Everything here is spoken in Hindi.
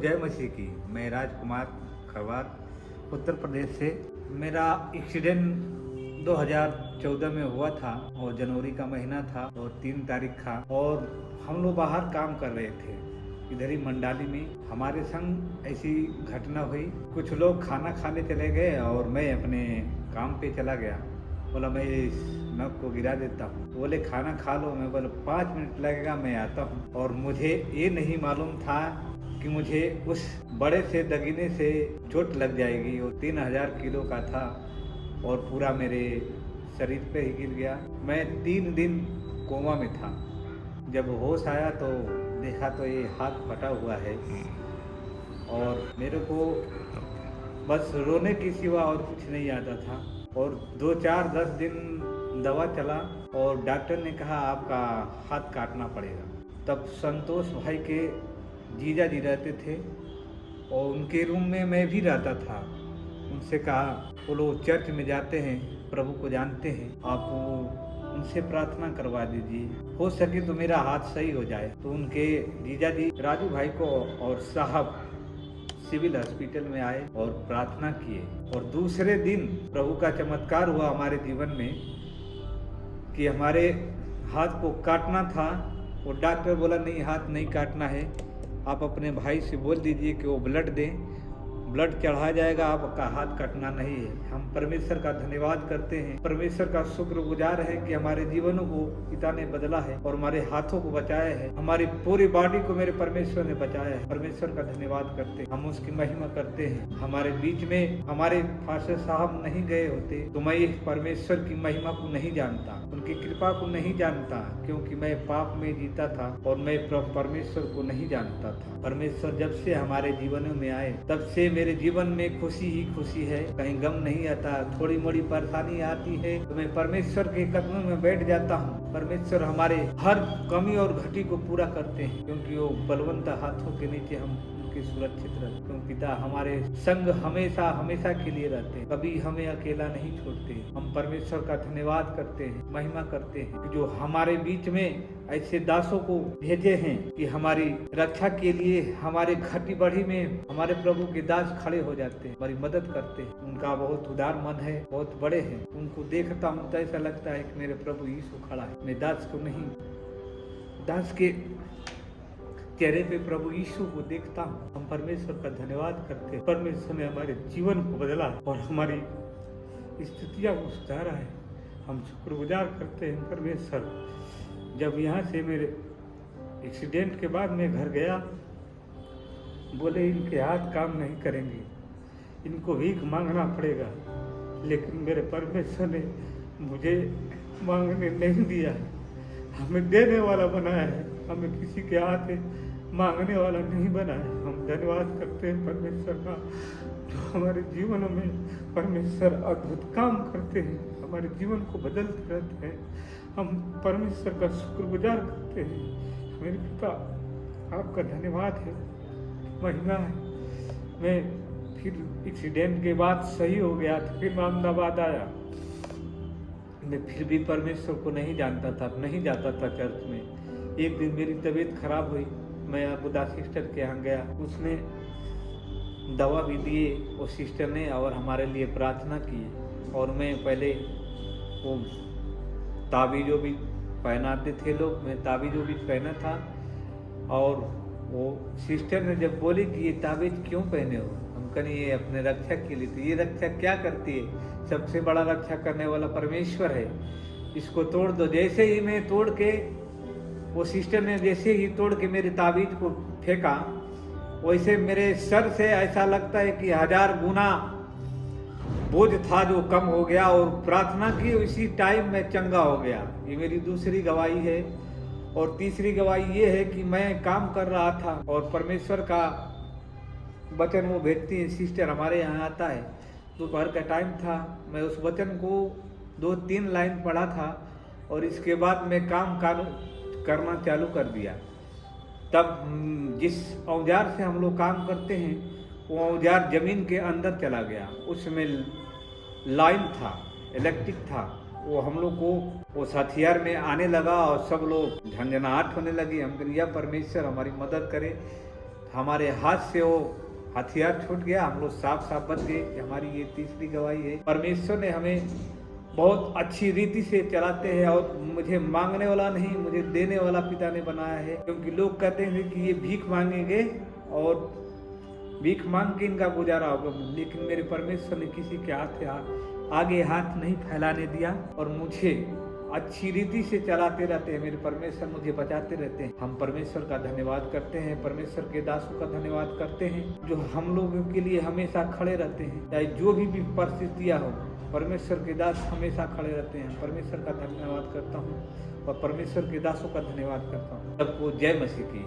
जय मसीह की। मैं राजकुमार खरवार उत्तर प्रदेश से। मेरा एक्सीडेंट 2014 में हुआ था और जनवरी का महीना था और 3 तारीख था और हम लोग बाहर काम कर रहे थे इधर ही मंडाली में। हमारे संग ऐसी घटना हुई, कुछ लोग खाना खाने चले गए और मैं अपने काम पे चला गया। बोला मैं इस नग को गिरा देता हूँ। बोले खाना खा लो। मैं बोला 5 मिनट लगेगा, मैं आता हूँ। और मुझे ये नहीं मालूम था कि मुझे उस बड़े से दगीने से चोट लग जाएगी। वो 3000 किलो का था और पूरा मेरे शरीर पे ही गिर गया। मैं 3 दिन कोमा में था। जब होश आया तो देखा तो ये हाथ फटा हुआ है और मेरे को बस रोने की सिवा और कुछ नहीं आता था। और 2-4-10 दिन दवा चला और डॉक्टर ने कहा आपका हाथ काटना पड़ेगा। तब संतोष भाई के जीजा जी रहते थे और उनके रूम में मैं भी रहता था। उनसे कहा वो लोग चर्च में जाते हैं, प्रभु को जानते हैं, आप उनसे प्रार्थना करवा दीजिए, हो सके तो मेरा हाथ सही हो जाए। तो उनके जीजा जी राजू भाई को और साहब सिविल हॉस्पिटल में आए और प्रार्थना किए। और दूसरे दिन प्रभु का चमत्कार हुआ हमारे जीवन में कि हमारे हाथ को काटना था। वो डॉक्टर बोला नहीं, हाथ नहीं काटना है, आप अपने भाई से बोल दीजिए कि वो ब्लड दें, ब्लड चढ़ा जाएगा, आपका हाथ कटना नहीं है। हम परमेश्वर का धन्यवाद करते हैं, परमेश्वर का शुक्रगुजार है कि हमारे जीवनों को पिता ने बदला है और हमारे हाथों को बचाया है, हमारी पूरी बॉडी को मेरे परमेश्वर ने बचाया है। परमेश्वर का धन्यवाद करते हैं, हम उसकी महिमा करते हैं। हमारे बीच में हमारे फादर साहब नहीं गए होते तो मैं इस परमेश्वर की महिमा को नहीं जानता, उनकी कृपा को नहीं जानता, क्योंकि मैं पाप में जीता था और मैं परमेश्वर को नहीं जानता था। परमेश्वर जब से हमारे जीवनों में आए तब से मेरे जीवन में खुशी ही खुशी है, कहीं गम नहीं आता। थोड़ी मोड़ी परेशानी आती है तो मैं परमेश्वर के कदमों में बैठ जाता हूँ। परमेश्वर हमारे हर कमी और घटी को पूरा करते हैं, क्योंकि वो बलवंत हाथों के नीचे हम उनके सुरक्षित रहते हैं। क्योंकि पिता हमारे संग हमेशा हमेशा के लिए रहते हैं, कभी हमें अकेला नहीं छोड़ते। हम परमेश्वर का धन्यवाद करते हैं, महिमा करते हैं कि जो हमारे बीच में ऐसे दासों को भेजे हैं कि हमारी रक्षा के लिए हमारे घटी बढ़ी में हमारे प्रभु के दास खड़े हो जाते हैं, हमारी मदद करते हैं। उनका बहुत उदार मन है, बहुत बड़े हैं। उनको देखता हूँ तो ऐसा लगता है कि मेरे प्रभु यीशु खड़ा है। मैं दास को नहीं, दास के चेहरे पे प्रभु यीशु को देखता हूँ। हम परमेश्वर का धन्यवाद करते हैं। परमेश्वर ने हमारे जीवन को बदला और हमारी स्थितियाँ को सुधारा है। हम शुक्रगुजार करते हैं परमेश्वर। जब यहाँ से मेरे एक्सीडेंट के बाद मैं घर गया, बोले इनके हाथ काम नहीं करेंगे, इनको भीख मांगना पड़ेगा। लेकिन मेरे परमेश्वर ने मुझे मांगने नहीं दिया, हमें देने वाला बनाया है, हमें किसी के हाथ मांगने वाला नहीं बनाया। हम धन्यवाद करते हैं परमेश्वर का, जो हमारे जीवनों में परमेश्वर अद्भुत काम करते हैं, हमारे जीवन को बदलते रहते हैं। हम परमेश्वर का शुक्रगुजार करते हैं। मेरे पिता आपका धन्यवाद है, महिमा है। मैं फिर एक्सीडेंट के बाद सही हो गया था, फिर मैं अहमदाबाद आया। मैं फिर भी परमेश्वर को नहीं जानता था, नहीं जाता था चर्च में। एक दिन मेरी तबीयत खराब हुई, मैं बुदा सिस्टर के यहाँ गया, उसने दवा भी दिए वो सिस्टर ने और हमारे लिए प्रार्थना की। और मैं पहले वो ताबीज़ों भी पहनाते थे लोग, मैं ताबीज़ों भी पहना था। और वो सिस्टर ने जब बोली कि ये ताबीज़ क्यों पहने हो, हम कहें ये अपने रक्षा के लिए। तो ये रक्षा क्या करती है? सबसे बड़ा रक्षा करने वाला परमेश्वर है, इसको तोड़ दो। जैसे ही मैं तोड़ के, वो सिस्टर ने जैसे ही तोड़ के मेरे ताबीज़ को फेंका, वैसे मेरे सर से ऐसा लगता है कि 1000 गुना बोझ था जो कम हो गया और प्रार्थना की उसी टाइम में चंगा हो गया। ये मेरी दूसरी गवाही है। और तीसरी गवाही ये है कि मैं काम कर रहा था और परमेश्वर का वचन वो भेजती है सिस्टर, हमारे यहाँ आता है, दोपहर का टाइम था। मैं उस वचन को 2-3 लाइन पढ़ा था और इसके बाद मैं काम करना चालू कर दिया। तब जिस औजार से हम लोग काम करते हैं वो औजार जमीन के अंदर चला गया, उसमें लाइन था, इलेक्ट्रिक था। वो हम लोग को वो हथियार में आने लगा और सब लोग झंझनाहट होने लगी। हम कह यह परमेश्वर हमारी मदद करे। हमारे हाथ से वो हथियार छूट गया, हम लोग साफ साफ बच गए। हमारी ये तीसरी गवाही है। परमेश्वर ने हमें बहुत अच्छी रीति से चलाते हैं और मुझे मांगने वाला नहीं, मुझे देने वाला पिता ने बनाया है। क्योंकि लोग कहते हैं कि ये भीख मांगेंगे और भीख मांग के इनका गुजारा होगा, लेकिन मेरे परमेश्वर ने किसी के आगे हाथ नहीं फैलाने दिया और मुझे अच्छी रीति से चलाते रहते हैं। मेरे परमेश्वर मुझे बचाते रहते हैं। हम परमेश्वर का धन्यवाद करते हैं, परमेश्वर के दासों का धन्यवाद करते हैं जो हम लोगों के लिए हमेशा खड़े रहते हैं। चाहे जो भी परिस्थितियाँ हो, परमेश्वर के दास हमेशा खड़े रहते हैं। परमेश्वर का धन्यवाद करता हूँ और परमेश्वर के दासों का धन्यवाद करता हूँ। सबको जय मसीह की।